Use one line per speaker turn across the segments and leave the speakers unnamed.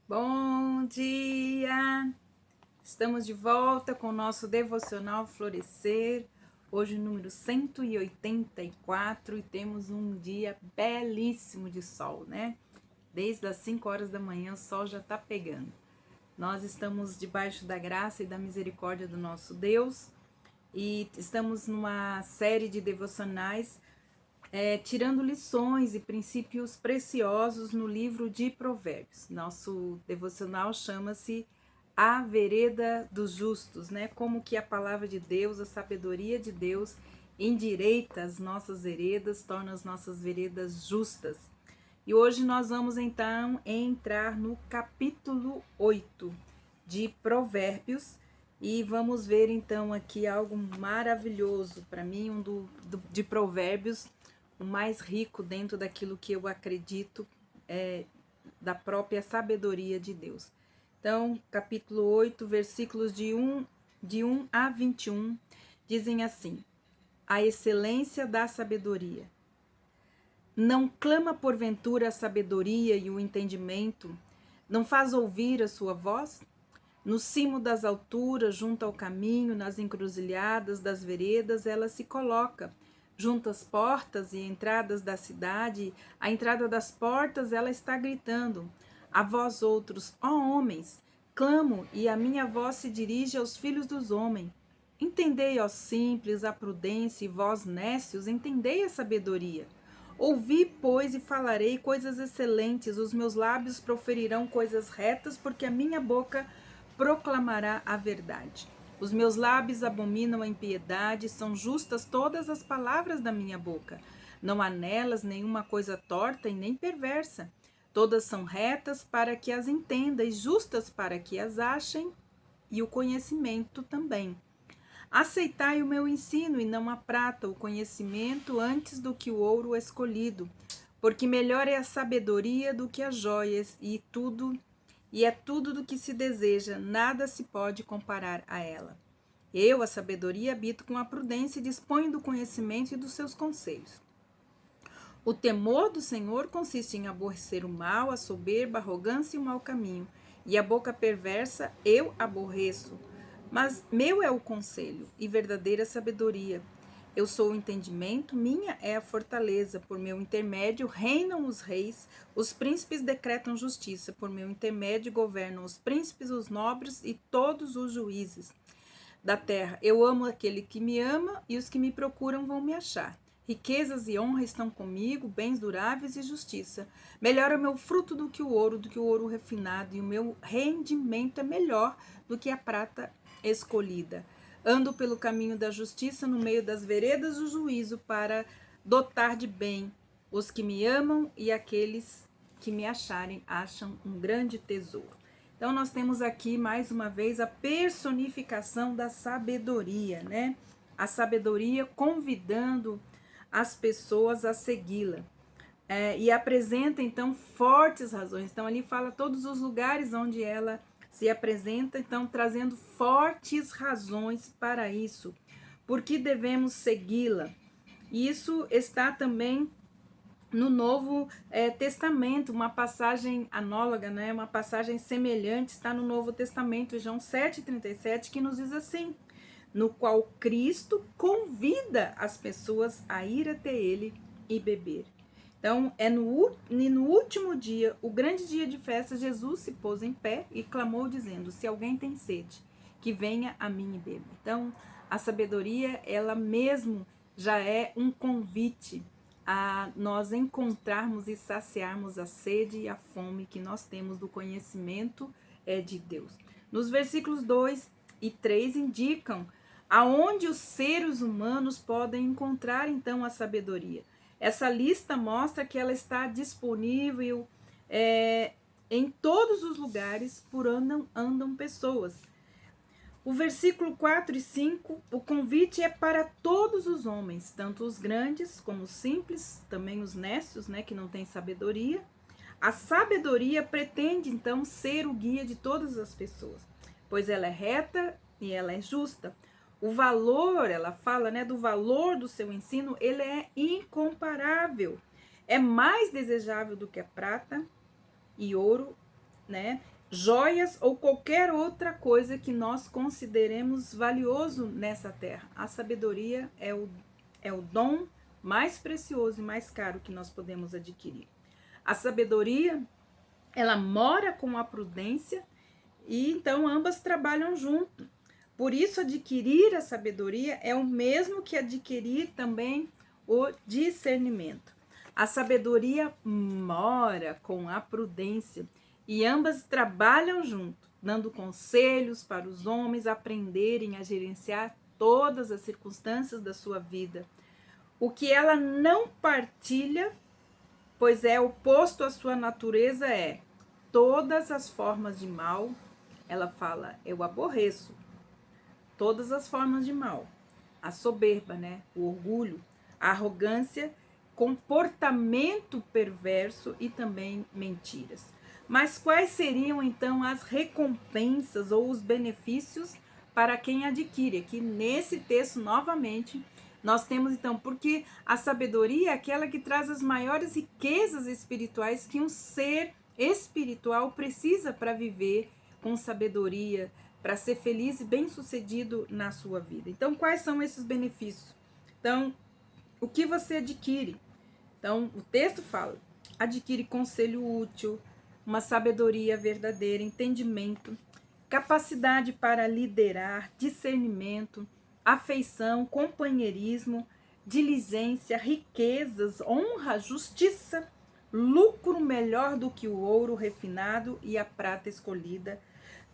Bom dia! Estamos de volta com o nosso devocional Florescer, hoje número 184 e temos um dia belíssimo de sol, né? Desde as 5 horas da manhã o sol já está pegando. Nós estamos debaixo da graça e da misericórdia do nosso Deus e estamos numa série de devocionais tirando lições e princípios preciosos no livro de Provérbios. Nosso devocional chama-se A Vereda dos Justos, né? Como que a palavra de Deus, a sabedoria de Deus endireita as nossas veredas, torna as nossas veredas justas. E hoje nós vamos então entrar no capítulo 8 de Provérbios e vamos ver então aqui algo maravilhoso para mim, de Provérbios, o mais rico dentro daquilo que eu acredito da própria sabedoria de Deus. Então, capítulo 8, versículos de 1 a 21, dizem assim: A excelência da sabedoria. Não clama porventura a sabedoria e o entendimento? Não faz ouvir a sua voz? No cimo das alturas, junto ao caminho, nas encruzilhadas das veredas, ela se coloca. Junto às portas e entradas da cidade, à entrada das portas, ela está gritando: A vós outros, ó homens, clamo, e a minha voz se dirige aos filhos dos homens. Entendei, ó simples, a prudência, e vós nécios, entendei a sabedoria. Ouvi, pois, e falarei coisas excelentes, os meus lábios proferirão coisas retas, porque a minha boca proclamará a verdade. Os meus lábios abominam a impiedade, são justas todas as palavras da minha boca. Não há nelas nenhuma coisa torta e nem perversa. Todas são retas para que as entenda e justas para que as achem, e o conhecimento também. Aceitai o meu ensino e não a prata, o conhecimento antes do que o ouro escolhido, porque melhor é a sabedoria do que as joias, e é tudo do que se deseja, nada se pode comparar a ela. Eu, a sabedoria, habito com a prudência e disponho do conhecimento e dos seus conselhos. O temor do Senhor consiste em aborrecer o mal, a soberba, a arrogância e o mau caminho, e a boca perversa eu aborreço. Mas meu é o conselho e verdadeira sabedoria. Eu sou o entendimento, minha é a fortaleza. Por meu intermédio reinam os reis, os príncipes decretam justiça. Por meu intermédio governam os príncipes, os nobres e todos os juízes da terra. Eu amo aquele que me ama e os que me procuram vão me achar. Riquezas e honra estão comigo, bens duráveis e justiça. Melhor é o meu fruto do que o ouro refinado, e o meu rendimento é melhor do que a prata escolhida. Ando pelo caminho da justiça, no meio das veredas do juízo, para dotar de bem os que me amam, e aqueles que me acharem acham um grande tesouro. Então, nós temos aqui, mais uma vez, a personificação da sabedoria, né? A sabedoria convidando as pessoas a segui-la. E apresenta, então, fortes razões. Então, ali fala todos os lugares onde ela se apresenta, então, trazendo fortes razões para isso. Por que devemos segui-la? Isso está também no Novo Testamento, uma passagem análoga, né? Uma passagem semelhante está no Novo Testamento, João 7,37, que nos diz assim: no qual Cristo convida as pessoas a ir até ele e beber. Então, no último dia, o grande dia de festa, Jesus se pôs em pé e clamou dizendo: se alguém tem sede, que venha a mim e beba. Então, a sabedoria, ela mesmo já é um convite a nós encontrarmos e saciarmos a sede e a fome que nós temos do conhecimento de Deus. Nos versículos 2 e 3 indicam aonde os seres humanos podem encontrar então a sabedoria. Essa lista mostra que ela está disponível em todos os lugares por andam pessoas. O versículo 4 e 5, o convite é para todos os homens, tanto os grandes como os simples, também os nécios, né, que não têm sabedoria. A sabedoria pretende, então, ser o guia de todas as pessoas, pois ela é reta e ela é justa. O valor, ela fala, né, do valor do seu ensino, ele é incomparável. É mais desejável do que a prata e ouro, né? joias ou qualquer outra coisa que nós consideremos valioso nessa terra. A sabedoria é o dom mais precioso e mais caro que nós podemos adquirir. A sabedoria, ela mora com a prudência e então ambas trabalham junto. Por isso, adquirir a sabedoria é o mesmo que adquirir também o discernimento. A sabedoria mora com a prudência e ambas trabalham junto, dando conselhos para os homens aprenderem a gerenciar todas as circunstâncias da sua vida. O que ela não partilha, pois é oposto à sua natureza, é todas as formas de mal. Ela fala, eu aborreço todas as formas de mal. A soberba, né? O orgulho, a arrogância, comportamento perverso e também mentiras. Mas quais seriam então as recompensas ou os benefícios para quem adquire? Aqui nesse texto, novamente, nós temos então, porque a sabedoria é aquela que traz as maiores riquezas espirituais que um ser espiritual precisa para viver com sabedoria, para ser feliz e bem-sucedido na sua vida. Então, quais são esses benefícios? Então, o que você adquire? Então, o texto fala: adquire conselho útil, uma sabedoria verdadeira, entendimento, capacidade para liderar, discernimento, afeição, companheirismo, diligência, riquezas, honra, justiça, lucro melhor do que o ouro refinado e a prata escolhida,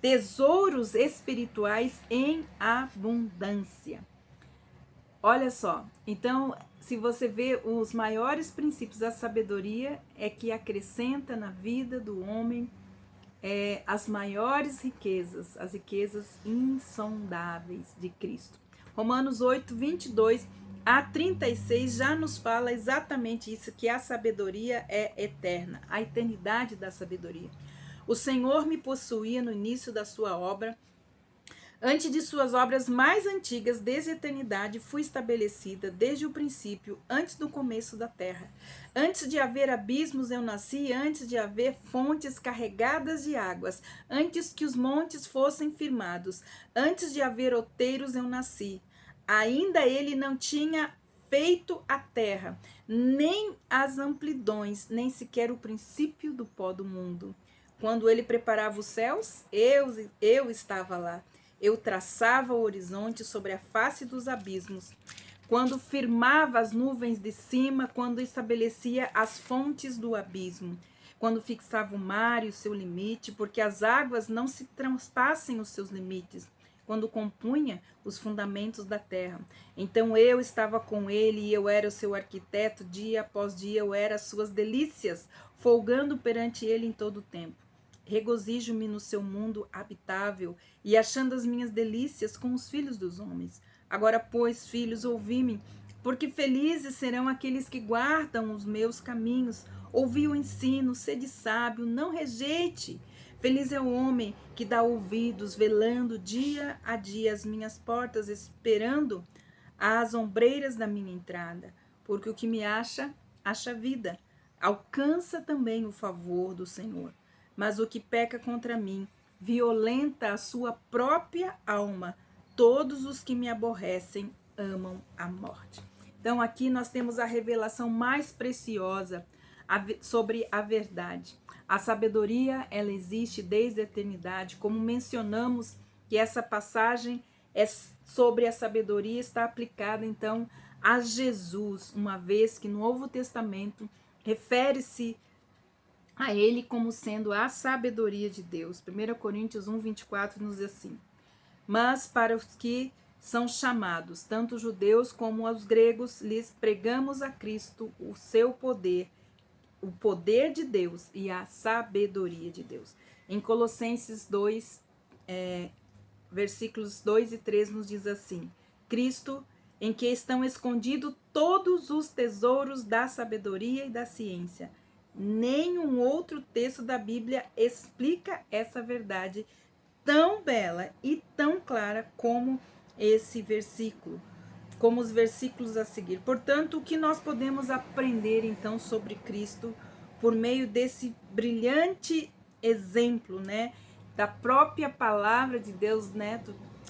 tesouros espirituais em abundância. Olha só, então, se você vê os maiores princípios da sabedoria, é que acrescenta na vida do homem as maiores riquezas, as riquezas insondáveis de Cristo. Romanos 8, 22 a 36 já nos fala exatamente isso, que a sabedoria é eterna, a eternidade da sabedoria. O Senhor me possuía no início da sua obra. Antes de suas obras mais antigas, desde a eternidade, fui estabelecida desde o princípio, antes do começo da terra. Antes de haver abismos, eu nasci, antes de haver fontes carregadas de águas, antes que os montes fossem firmados, antes de haver outeiros, eu nasci. Ainda ele não tinha feito a terra, nem as amplidões, nem sequer o princípio do pó do mundo. Quando ele preparava os céus, eu estava lá. Eu traçava o horizonte sobre a face dos abismos. Quando firmava as nuvens de cima, quando estabelecia as fontes do abismo. Quando fixava o mar e o seu limite, porque as águas não se transpassem os seus limites. Quando compunha os fundamentos da terra. Então eu estava com ele e eu era o seu arquiteto, dia após dia eu era as suas delícias, folgando perante ele em todo o tempo. Regozijo-me no seu mundo habitável e achando as minhas delícias com os filhos dos homens. Agora, pois, filhos, ouvi-me, porque felizes serão aqueles que guardam os meus caminhos. Ouvi o ensino, sede sábio, não rejeite. Feliz é o homem que dá ouvidos, velando dia a dia as minhas portas, esperando às ombreiras da minha entrada. Porque o que me acha, acha vida. Alcança também o favor do Senhor. Mas o que peca contra mim, violenta a sua própria alma. Todos os que me aborrecem amam a morte. Então aqui nós temos a revelação mais preciosa sobre a verdade. A sabedoria, ela existe desde a eternidade, como mencionamos que essa passagem é sobre a sabedoria, está aplicada então a Jesus, uma vez que no Novo Testamento refere-se a ele como sendo a sabedoria de Deus. 1 Coríntios 1, 24 nos diz assim: mas para os que são chamados, tanto os judeus como os gregos, lhes pregamos a Cristo o seu poder, o poder de Deus e a sabedoria de Deus. Em Colossenses 2, versículos 2 e 3 nos diz assim: Cristo, em que estão escondidos todos os tesouros da sabedoria e da ciência. Nenhum outro texto da Bíblia explica essa verdade tão bela e tão clara como esse versículo, como os versículos a seguir. Portanto, o que nós podemos aprender então sobre Cristo por meio desse brilhante exemplo, né, da própria palavra de Deus, né,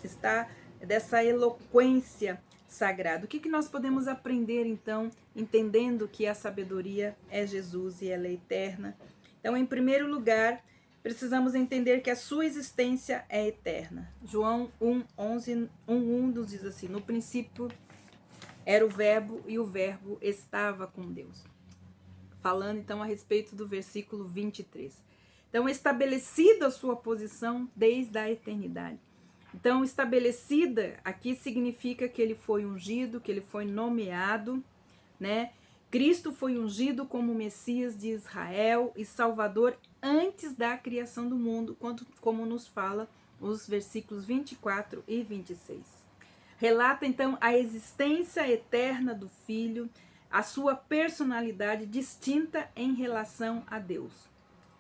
está dessa eloquência sagrada. O que nós podemos aprender, então, entendendo que a sabedoria é Jesus e ela é eterna? Então, em primeiro lugar, precisamos entender que a sua existência é eterna. João 1:11, 1:1 nos diz assim: no princípio era o verbo e o verbo estava com Deus. Falando então a respeito do versículo 23. Então, estabelecida a sua posição desde a eternidade. Então, estabelecida aqui significa que ele foi ungido, que ele foi nomeado, né? Cristo foi ungido como Messias de Israel e Salvador antes da criação do mundo, como nos fala os versículos 24 e 26. Relata então a existência eterna do Filho, a sua personalidade distinta em relação a Deus,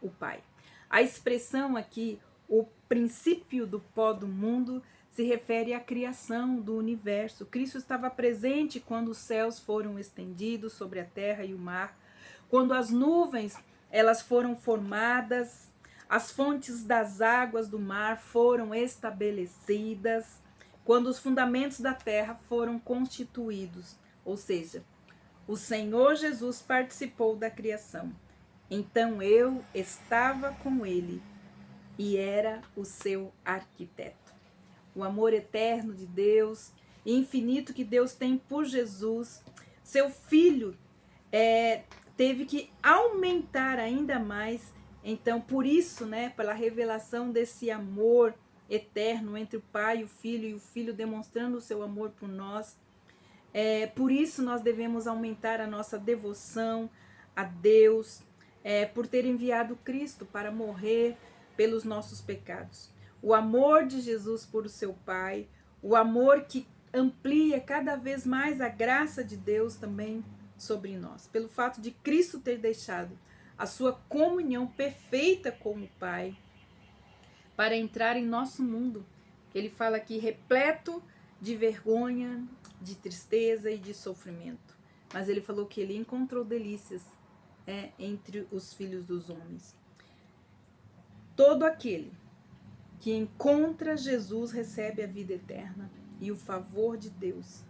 o Pai. A expressão aqui, o princípio do pó do mundo, se refere à criação do universo. Cristo estava presente quando os céus foram estendidos sobre a terra e o mar, quando as nuvens elas foram formadas, as fontes das águas do mar foram estabelecidas, quando os fundamentos da terra foram constituídos, ou seja, o Senhor Jesus participou da criação. Então eu estava com ele e era o seu arquiteto. O amor eterno de Deus, infinito que Deus tem por Jesus, seu Filho teve que aumentar ainda mais. Então, por isso, né, pela revelação desse amor eterno entre o Pai e o Filho demonstrando o seu amor por nós, por isso nós devemos aumentar a nossa devoção a Deus, por ter enviado Cristo para morrer pelos nossos pecados. O amor de Jesus por o seu Pai, o amor que amplia cada vez mais a graça de Deus também sobre nós. Pelo fato de Cristo ter deixado a sua comunhão perfeita com o Pai para entrar em nosso mundo. Ele fala aqui repleto de vergonha, de tristeza e de sofrimento. Mas ele falou que ele encontrou delícias entre os filhos dos homens. Todo aquele que encontra Jesus recebe a vida eterna e o favor de Deus.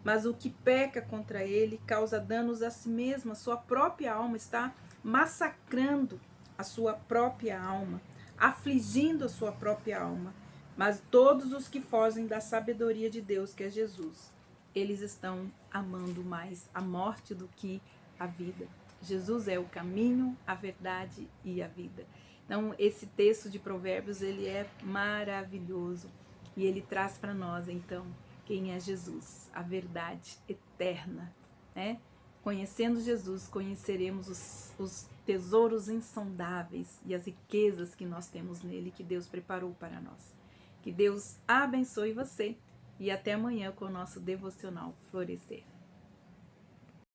Mas o que peca contra ele causa danos a si mesmo, a sua própria alma, está massacrando a sua própria alma, afligindo a sua própria alma. Mas todos os que fogem da sabedoria de Deus, que é Jesus, eles estão amando mais a morte do que a vida. Jesus é o caminho, a verdade e a vida. Então, esse texto de Provérbios, ele é maravilhoso e ele traz para nós, então, quem é Jesus, a verdade eterna, né? Conhecendo Jesus, conheceremos os tesouros insondáveis e as riquezas que nós temos nele, que Deus preparou para nós. Que Deus abençoe você e até amanhã com o nosso devocional Florescer.